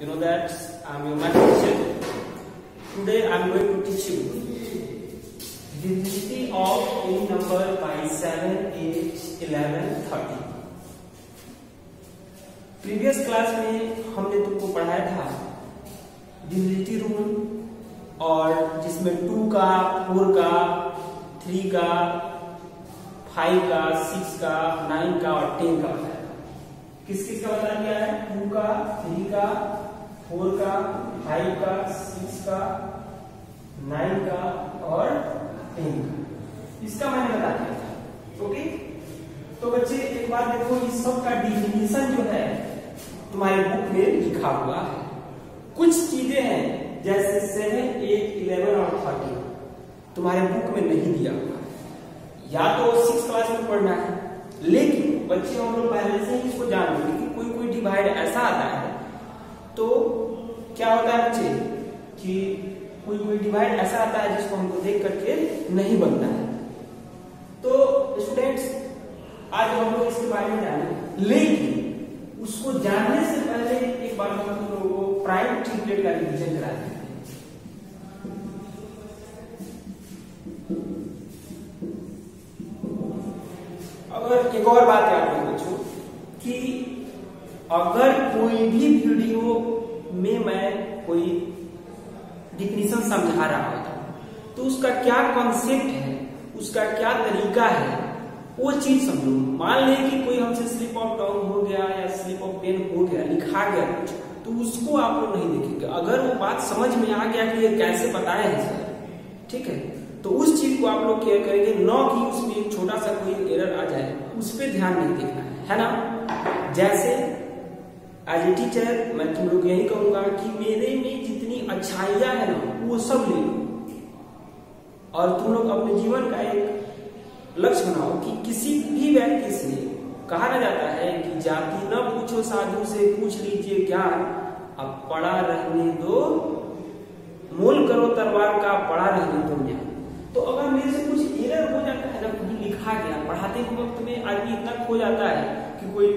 You know that I'm your math teacher. Today I'm going to teach you divisibility of any number by 7, 8, 11, 30. Previous class में हमने तुमको पढ़ाया था divisibility rule और जिसमें 2 का, 4 का, 3 का, 5 का, 6 का, 9 का और 10 का बताया था। किस किस का बता दिया है? 2 का, 3 का, 4 का, 5 का, 6 का, 9 का और 10 का। इसका मैंने बता दिया था। ओके, तो बच्चे एक बार देखो, इस सब का डिफिनीशन जो है तुम्हारे बुक में लिखा हुआ है। कुछ चीजें हैं जैसे 7, 8, 11 और 30 तुम्हारे बुक में नहीं दिया हुआ है, या तो 6 क्लास में पढ़ना है। लेकिन बच्चे हम लोग पहले से ही इसको जान लेंगे कि कोई कोई डिवाइड ऐसा आता है तो क्या होता है बच्चे कि कोई कोई डिवाइड ऐसा आता है जिसको हमको देख करके नहीं बनता है। तो स्टूडेंट्स आज हम लोग इसके बारे में जाने, लेकिन उसको जानने से पहले एक बार हम लोगों को प्राइम ट्रिपलेट का रिवीजन करा देंगे। अगर एक और बात याद रखो बच्चों कि अगर कोई भी वीडियो में मैं कोई डिफिनीशन समझा रहा होता तो उसका क्या कॉन्सेप्ट है, उसका क्या तरीका है, वो चीज समझो। मान लें कि कोई हमसे स्लिप ऑफ टंग हो गया या स्लिप ऑफ पेन हो गया, लिखा गया कुछ, तो उसको आप लोग नहीं देखेंगे। अगर वो बात समझ में आ गया कि ये कैसे बताया है सर, ठीक है, तो उस चीज को आप लोग क्या करेंगे, न कि उसमें एक छोटा सा कोई एरर आ जाए, उस पर ध्यान नहीं देना है ना। जैसे एज ए टीचर मैं तुम लोग यही कहूंगा कि मेरे में जितनी अच्छाइयां है ना वो सब ले लो, और तुम लोग अपने जीवन का एक लक्ष्य बनाओ कि किसी भी व्यक्ति से कहा ना जाता है कि जाति न पूछो साधु से, पूछ लीजिए ज्ञान, अब पढ़ा रहने दो, मोल करो तलवार का, पढ़ा रहने दो ज्ञान। तो अगर मेरे से कुछ एरर हो जाता है, जब लिखा गया पढ़ाते के वक्त में आदमी इतना खो जाता है कि कोई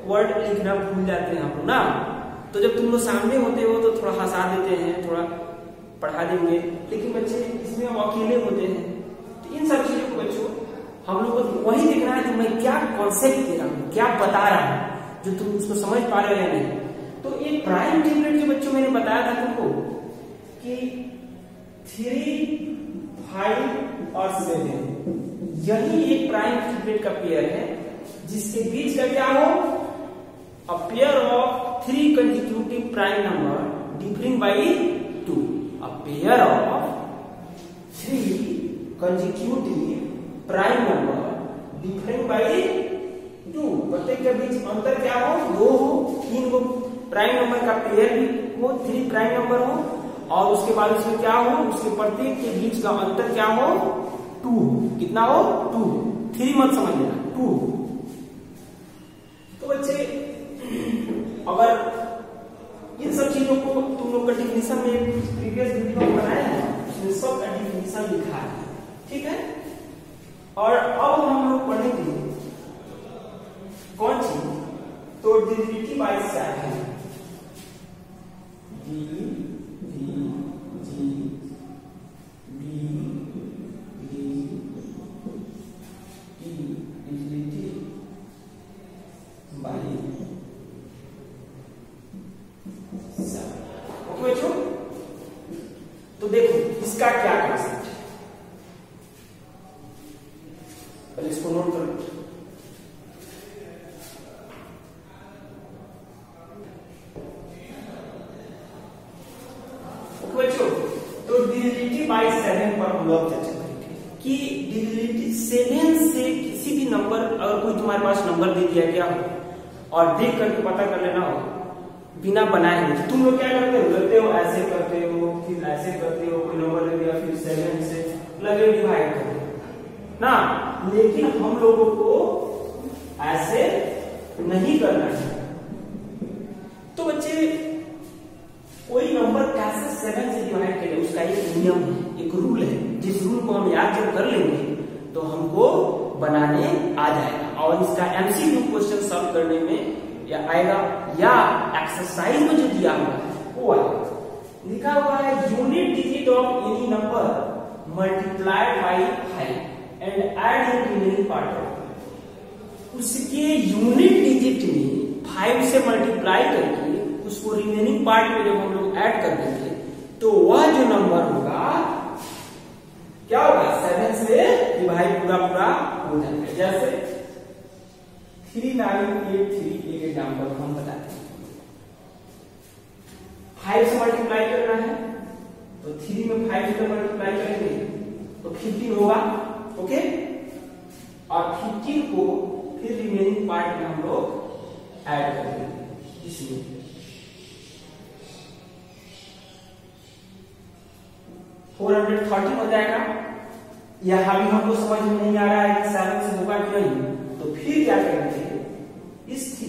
वर्ड लिखना भूल जाते हैं हम लोग ना, तो जब तुम लोग सामने होते हो तो थोड़ा हंसा देते हैं, थोड़ा पढ़ा देंगे, लेकिन बच्चे इसमें हम अकेले होते हैं। तो इन सब चीजों को बच्चों हम लोग को वही देखना है कि मैं क्या कॉन्सेप्ट दे रहा हूँ, क्या बता रहा हूँ, जो तुम उसको समझ पा रहे हो या नहीं। तो एक प्राइम ट्रिपलेट जो बच्चों मैंने बताया था तुमको कि 3, 5 और 7 यही एक प्राइम ट्रिपलेट का पेयर है, जिसके बीच का क्या हो, a pair of 3 consecutive prime number differing by 2. A pair of 3 consecutive prime number differing by 2. प्रत्येक के बीच अंतर क्या हो, 2 हो। 3 को प्राइम नंबर का पेयर भी हो, 3 प्राइम नंबर हो, और उसके बाद उसमें क्या हो, उसके प्रत्येक के बीच का अंतर क्या हो, 2 हो। कितना हो, 2। 3 मत समझ लेना, 2। तो बच्चे अगर इन सब चीजों को तुम लोग का डिफिनीशन में प्रीवियस वीडियो में बनाया है, उसमें सब का डिफिनीशन लिखा है, ठीक है। और अब हम लोग पढ़ेंगे कौन चीज, तो डिविजिबिलिटी बाय 7। तो देखो इसका क्या कॉन्सेप्ट है, पहले इसको नोट करो। बच्चों, तो डिविजिबिलिटी बाय 7 पर हम लोग चर्चा करेंगे कि डिविजिबिलिटी 7 से किसी भी नंबर, अगर कोई तुम्हारे पास नंबर दे दिया गया हो और देख करके पता कर लेना हो बिना बनाए हुए, तो तुम लोग क्या करते हो, लगते हो ऐसे करते हो, फिर ऐसे करते हो, कोई नंबर ले दिया फिर 7 से लगे डिवाइड करते हो ना। लेकिन हम लोगों को ऐसे नहीं करना है। तो बच्चे कोई नंबर कैसे 7 से डिवाइड करें, उसका एक नियम है, एक रूल है, जिस रूल को हम याद जब कर लेंगे तो हमको बनाने आ जाएगा, और इसका एमसीक्यू क्वेश्चन सॉल्व करने में या आएगा, या एक्सरसाइज में जो दिया हुआ है वो आएगा। लिखा हुआ है unit digit of any number multiplied by 5 and add in remaining part of, उसके यूनिट डिजिट में 5 से मल्टीप्लाई करके उसको रिमेनिंग पार्ट में जब हम लोग ऐड कर देंगे तो वह जो नंबर होगा क्या होगा, 7 से डिवाइड पूरा पूरा हो जाएगा। जैसे 3983 एक एग्जाम्पल हम बताते हैं। 5 से मल्टीप्लाई करना है तो 3 में 5 से मल्टीप्लाई करेंगे तो 15 होगा, ओके। और 15 को फिर रिमेनिंग पार्ट में हम लोग ऐड करेंगे, इसलिए 413 हो जाएगा। यहाँ भी हमको समझ में नहीं आ रहा है कि 7 से होगा कि नहीं, तो फिर क्या करेंगे, इसके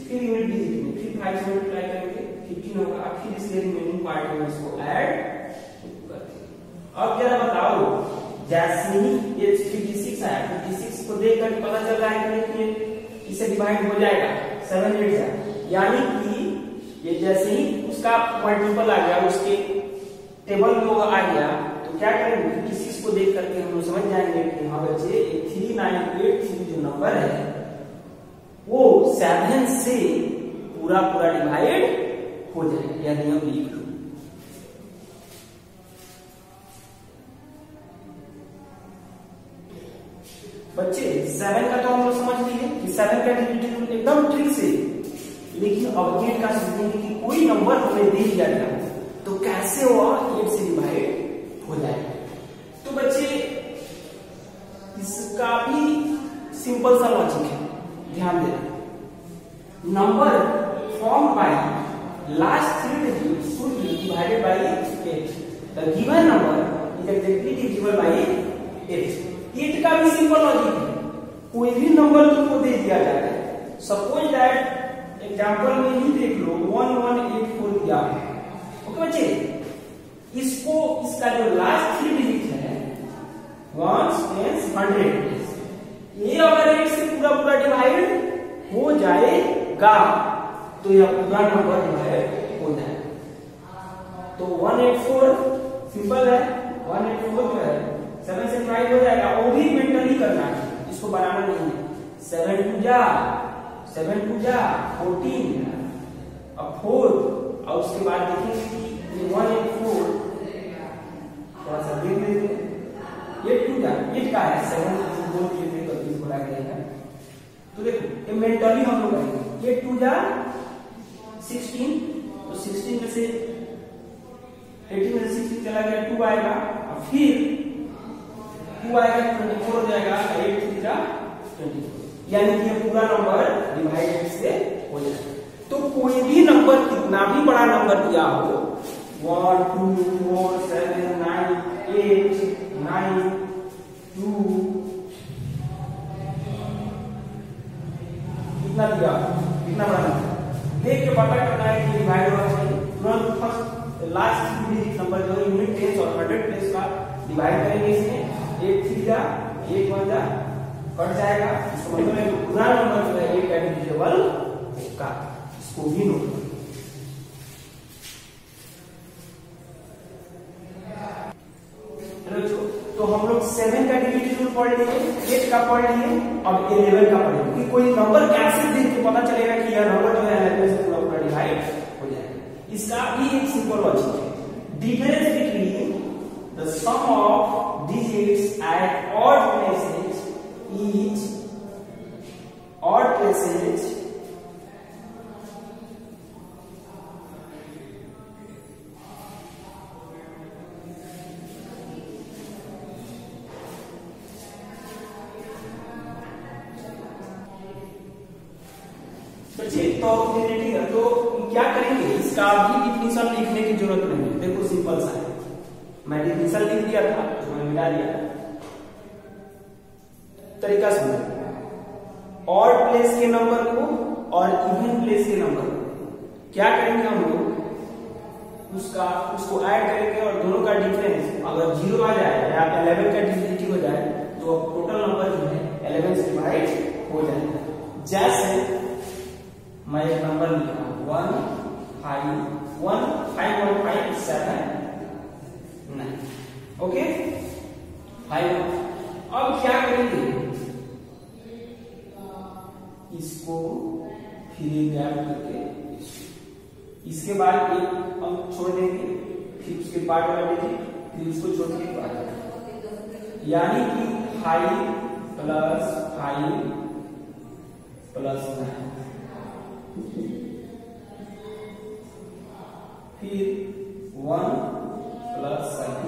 फिर यूनिट डिजिट में फिर 5 से मल्टीप्लाई करेंगे 15 होगा, फिर इसके रिमेनिंग पार्ट में इसको ऐड करेंगे। अब जरा बताओ, जैसे ही ये 56 आया, 56 को देख कर पता चल रहा है कि इसे डिवाइड हो जाएगा 7 8 से, यानी कि ये जैसे ही उसका मल्टीपल आ गया, उसके टेबल में आ गया, तो क्या करेंगे, 56 को देख करके हम लोग समझ जाएंगे कि हाँ बच्चे 3983 जो नंबर है वो 7 से पूरा पूरा डिवाइड हो जाएगा, यानी हम लिख लो। बच्चे 7 का तो हम लोग समझ लिए कि 7 का डिजिट एकदम ट्रिक से, लेकिन अब 8 का सोचेंगे कि कोई नंबर हमें दे दिया गया तो कैसे वो 8 से डिवाइड हो जाएगा। तो बच्चे इसका भी सिंपल सा लॉजिक है, ध्यान देना। Number form by last 3 digit should be divided by 8। The given number is exactly divisible by 8। 8 का भी सिंपल लॉजिक है, कोई भी नंबर तुमको दे दिया जाए, सपोज दैट एग्जांपल में ही देख लो 1184 दिया है, ओके बच्चे। इसको इसका जो लास्ट 3 डिजिट है 1 10 100, ये अगर 8 से पूरा पूरा डिवाइड हो जाएगा तो यह पूरा नंबर डिवाइड हो जाएगा। तो 184 सिंपल है, 184 जो है 7 से डिवाइड हो जाएगा, वो भी मेंटली करना है, इसको बनाना नहीं है। 7 2 जा 14, अब 4, और उसके बाद देखेंगे कि 184 थोड़ा सा देख लेते हैं, 8 2 जा 8 का है 7 2 3 तो 20 बोला गया है। तो देखो ये मेंटली हम लोग करेंगे, 8 2 जा 16, तो 16 में से 18 में से 16 चला गया 2 आएगा, और फिर 2 आएगा 24 हो जाएगा, 8 3 जा 24, यानी कि ये पूरा नंबर डिवाइडेड से हो जाएगा। तो कोई भी नंबर कितना भी बड़ा नंबर दिया हो, 1 2 4 7 9 8 9 2 कितना दिया, कितना बड़ा नंबर देख के पता करना है कि डिवाइड होना चाहिए। तुरंत फर्स्ट लास्ट डिजिट नंबर जो है यूनिट प्लेस और 100 प्लेस का डिवाइड करेंगे इसमें, 8 3 जा 1 1 जा कट जाएगा, इसका मतलब है कि पूरा नंबर जो है 8 का डिविजिबल होगा, इसको भी नोट करो। तो हम लोग 7 का डिविजिबल पढ़ लिए, 8 का पढ़ लिए, अब 11 का पढ़ेंगे कि कोई नंबर कैसे देख के पता चलेगा कि यह नंबर जो है 11 से पूरा पूरा डिवाइड हो जाएगा। इसका भी एक सिंपल लॉजिक है, difference between the sum of digits at odd places is odd places बच्चे तो क्या करेंगे, इसका भी डिफिनेशन लिखने की जरूरत नहीं है। देखो सिंपल सा है, मैं डिफिनेशन लिख दिया था तो मैंने मिटा दिया, तरीका समझो। ऑड प्लेस के नंबर को और इवन प्लेस के नंबर को क्या करेंगे हम लोग, उसको ऐड करेंगे और दोनों का डिफरेंस अगर 0 आ जाए या 11 का डिविजिट हो जाए तो टोटल नंबर जो है 11 से डिवाइड हो जाएगा। जैसे मैं एक नंबर लिखा 1 5 1 5 1 5 7 9। ओके 5। अब क्या करेंगे, इसको फिर गैप करके इसके बाद एक अंक छोड़ देंगे, फिर उसके बाद वाला डिजिट, फिर उसको छोड़ के बाद, यानी कि 5 + 5 + 9, फिर 1 + 7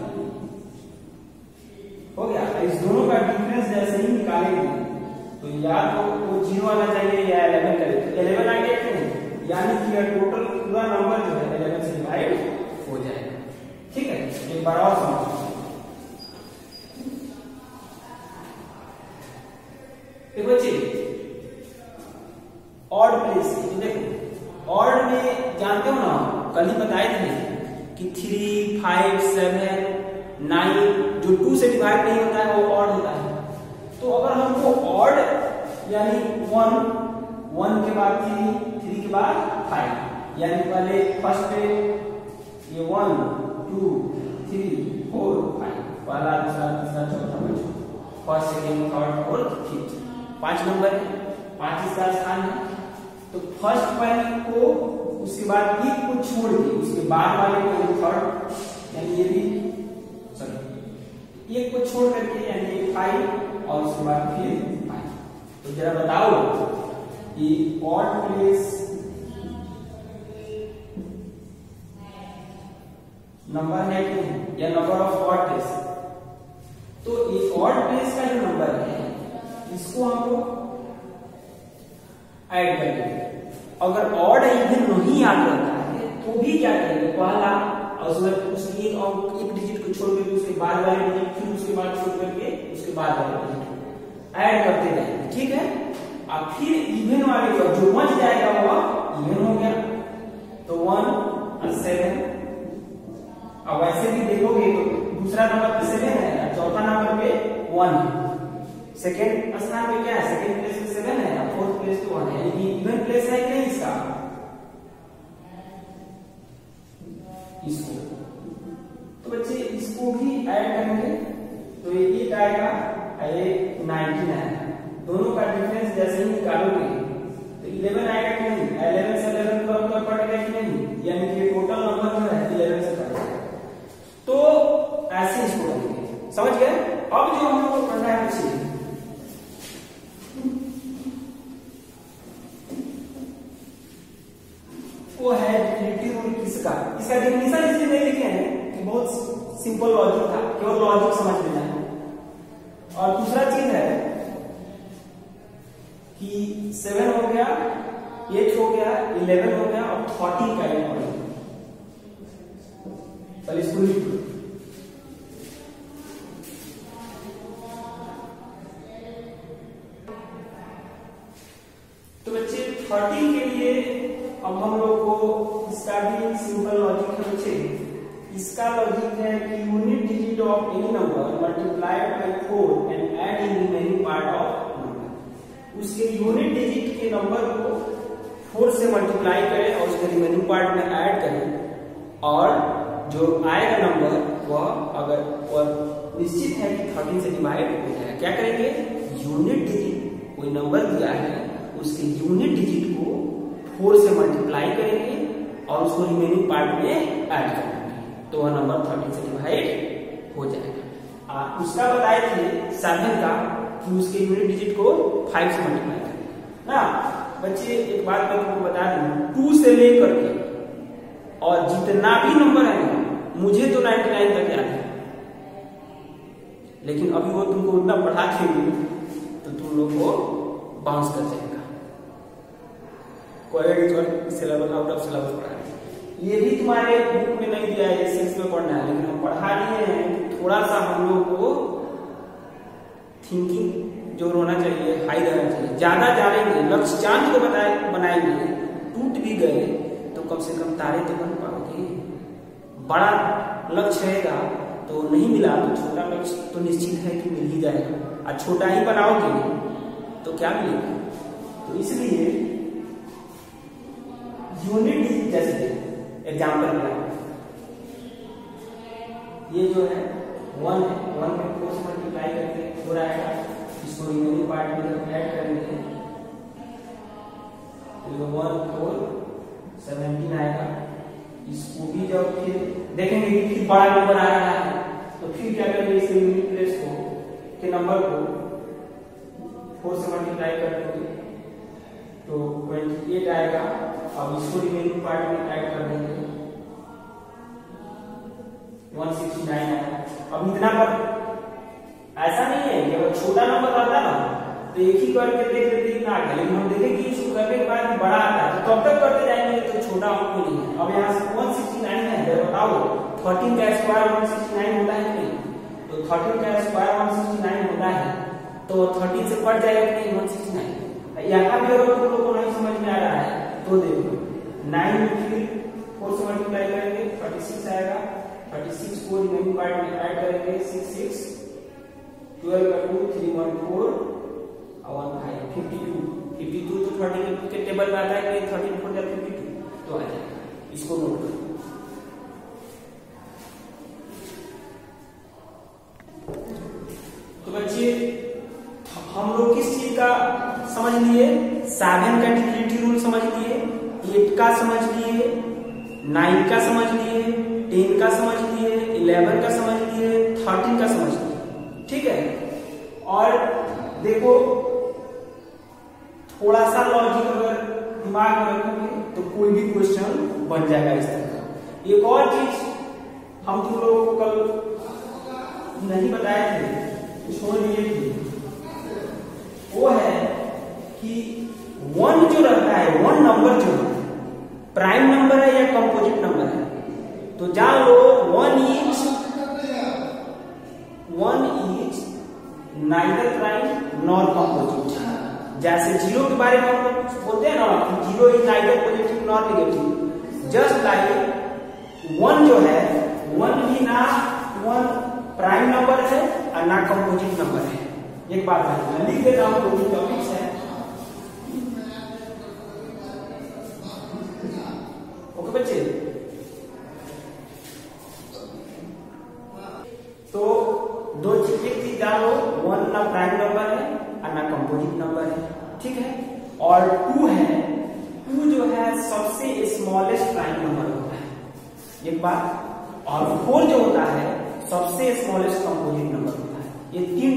हो गया। इस दोनों का डिफरेंस जैसे ही निकालेंगे तो या तो वो 0 आना चाहिए या 11 करें, तो 11 आ गया क्यों, यानी कि टोटल पूरा नंबर जो है 11 से डिवाइड हो जाएगा। ठीक है, एक बार और समझो। देखो बच्चे ऑड प्लेस, देखो ऑड में जानते हो ना, कल ही बताए थे कि 3 5 7 9 जो 2 से डिवाइड नहीं होता है वो ऑड होता है। तो अगर हमको ऑड यानी 1 के बाद 3 के बाद 5, यानी पहले फर्स्ट पे ये 1 2 3 4 5, पहला दूसरा तीसरा चौथा पांचवा, first second third fourth fifth, 5 number है, 5 इसका स्थान है। तो फर्स्ट पॉइंट को उसके बाद एक को छोड़ के उसके बाद वाले को थर्ड, यानी ये भी सॉरी एक को छोड़ करके यानी 5 और उसके बाद फिर 5। तो जरा बताओ कि ऑड प्लेस नंबर है कि या नंबर ऑफ ऑड प्लेस, तो ये ऑड प्लेस का जो नंबर है इसको हमको ऐड कर देंगे। अगर ऑड इवन नहीं याद रहता है तो भी क्या करेंगे, पहला और उसमें एक डिजिट को छोड़ करके उसके बाद वाले डिजिट, फिर उसके बाद छोड़ करके उसके बाद वाले डिजिट ऐड करते रहेंगे। ठीक है, और फिर इवन वाले को जो बच जाएगा वो इवन हो गया, तो 1 और 7। अब वैसे भी देखोगे तो दूसरा नंबर पे 7 है, चौथा नंबर पे 1 है, सेकेंड स्थान पे क्या है, सेकेंड प्लेस पे 7 है, फोर्थ प्लेस पे 1 है, यानी कि इवन प्लेस है कि नहीं इसका, इसको। तो बच्चे इसको भी ऐड करेंगे तो ये 8 आएगा, ये 19 आएगा। दोनों का डिफरेंस जैसे ही निकालोगे तो 11 आएगा कि नहीं, 11 से 11 का अंतर पड़ेगा कि नहीं, यानी कि टोटल नंबर जो है 11 से पड़ेगा। तो ऐसे इसको करेंगे, समझ गए। अब जो हम लोग को करना है बच्चे, वो है डिफिनिटी रूल किसका, इसका डेफिनेशन इसलिए नहीं लिखे हैं कि बहुत सिंपल लॉजिक था, केवल लॉजिक समझ लेना है। और दूसरा चीज है कि 7 हो गया, 8 हो गया, 11 हो गया और 13 का एक और, चल इसको लिख लो। तो बच्चे 13 के लिए अब हम लोग को इसका भी सिंपल लॉजिक है बच्चे। इसका लॉजिक है कि unit digit of any number multiplied by 4 and add in remaining part of number. उसके यूनिट डिजिट के नंबर को 4 से मल्टीप्लाई करें और उसके रिमेनिंग पार्ट में ऐड करें, और जो आएगा नंबर वह अगर वह निश्चित है कि 13 से डिवाइड हो जाएगा। क्या करेंगे, यूनिट डिजिट कोई नंबर दिया है उसके यूनिट डिजिट को 4 से मल्टीप्लाई करेंगे और उसको रिमेनिंग पार्ट में ऐड करेंगे, तो वह नंबर 13 से डिवाइड हो जाएगा। उसका बताए थे 7 का कि उसके यूनिट डिजिट को 5 से मल्टीप्लाई करेंगे ना। बच्चे एक बात मैं तुमको बता दूं, 2 से लेकर के और जितना भी नंबर है ना, मुझे तो 99 तक याद है, लेकिन अभी वो तुमको उतना पढ़ा के तो तुम लोग को बाउंस कर जाएगा, सिलेबस आउट ऑफ सिलेबस पढ़ा है। ये भी तुम्हारे बुक में नहीं दिया है, 6 में पढ़ना है, लेकिन हम पढ़ा लिए हैं। थोड़ा सा हम लोग को थिंकिंग जो होना चाहिए हाई रहना चाहिए, ज्यादा जानेंगे, लक्ष्य चांद को बनाएंगे, टूट भी गए तो कम से कम तारे तो बन पाओगे। बड़ा लक्ष्य रहेगा तो नहीं मिला तो छोटा लक्ष्य तो निश्चित है कि मिल ही जाएगा, और छोटा ही बनाओगे तो क्या मिलेगा। तो इसलिए यूनिट डिजिट जैसे एग्जाम्पल क्या ये जो है 1 है, 1 में 4 से मल्टीप्लाई करके 4 आएगा, इसको रिमेनिंग पार्ट में जब ऐड करेंगे तो 1 4 17 आएगा। इसको भी जब फिर देखेंगे कि फिर बड़ा नंबर आ रहा है तो फिर क्या करेंगे, इस यूनिट प्लेस को के नंबर को 4 से मल्टीप्लाई कर देंगे तो 28 आएगा। अब इसको रिमेनिंग पार्ट में ऐड कर देंगे 169 आएगा। अब इतना पर ऐसा नहीं है कि अगर छोटा नंबर आता ना तो एक ही करके देख लेते इतना आ गया, लेकिन हम देखेंगे कि इसको करने के बाद बड़ा आता है तो तब तक करते जाएंगे तो छोटा हमको नहीं है। अब यहाँ से 169 है, बताओ 13 का स्क्वायर 169 होता है नहीं, तो 13 का स्क्वायर 169 होता है तो 13 से कट जाएगा कि नहीं 169। यहाँ भी अगर तुम लोग को नहीं समझ में आ रहा है तो देखो 9 में फिर 4 से मल्टीप्लाई करेंगे 36 आएगा, 36 को रिमेनिंग पार्ट में ऐड करेंगे 6 6 12 का 2 3 1 4 और 1 5 52 तो 30 के टेबल में आता है कि 13 4 52 तो आ जाएगा, इसको नोट करो। तो बच्चे हम लोग किस चीज का समझ लिए, 7 का डिविजिबिलिटी रूल समझ लिए, 8 का समझ लिए, 9 का समझ लिए, 10 का समझ लिए, 11 का समझ लिए, 13 का समझ लिए, ठीक है। और देखो थोड़ा सा लॉजिक अगर दिमाग में रखोगे तो कोई भी क्वेश्चन बन जाएगा इस तरह का। एक और चीज हम तुम लोगों को कल नहीं बताए थे, छोड़ दिए थे, वो है कि 1 जो रहता है, 1 नंबर जो है प्राइम नंबर है या कंपोजिट नंबर है, तो जान लो 1 is neither prime nor composite. जैसे 0 के बारे में हम लोग बोलते हैं ना, 0 is neither positive nor negative, just like 1 जो है 1 भी ना 1 प्राइम नंबर है और ना कंपोजिट नंबर है। एक बात है, लिख देता हूं तो टॉपिक्स है, ओके बच्चे। तो दो चीज जान लो, 1 ना प्राइम नंबर है और ना कंपोजिट नंबर है, ठीक है। और 2 है, 2 जो है सबसे स्मॉलेस्ट प्राइम नंबर होता है, एक बात। और 4 जो होता है सबसे स्मॉलेस्ट कंपोजिट नंबर होता है। ये 3